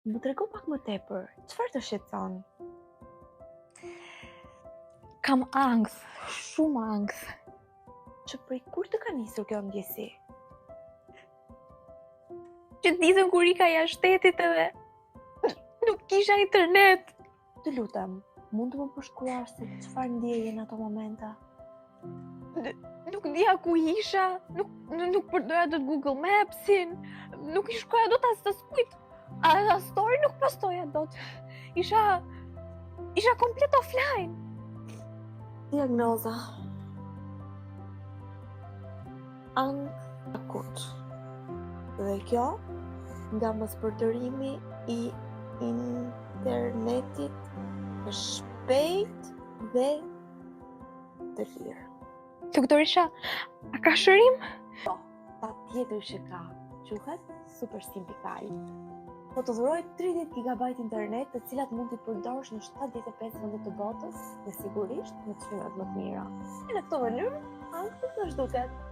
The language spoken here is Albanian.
Më trego pak më tepër, çfarë të shqetëson? Kam angth, shumë angth. Që prej kur të ka nisur kjo ndjesi? Që ditën kur ika jashtë shtetit edhe nuk kisha internet. Të lutem, mund të më përshkruash se çfarë ndjeje në ato momente? Nuk dija ku isha, nuk përdoja dot Google Mapsin, nuk i shkruaja dot as të skujt. A story nuk postoja dot. Isha komplet offline. Diagnoza ankth akut. Dhe kjo nga mëspërtërimi i internetit të shpejt dhe të lirë. Doktorisha, a ka shërim? Po, patjetër që ka. Quhet Super Simplikai. Po të dhuroj 30 GB internet, të cilat mund t'i përdorësh në 75 vende të botës dhe sigurisht në çmimet më të mira. E në këtë mënyrë, ankthi do zhduket.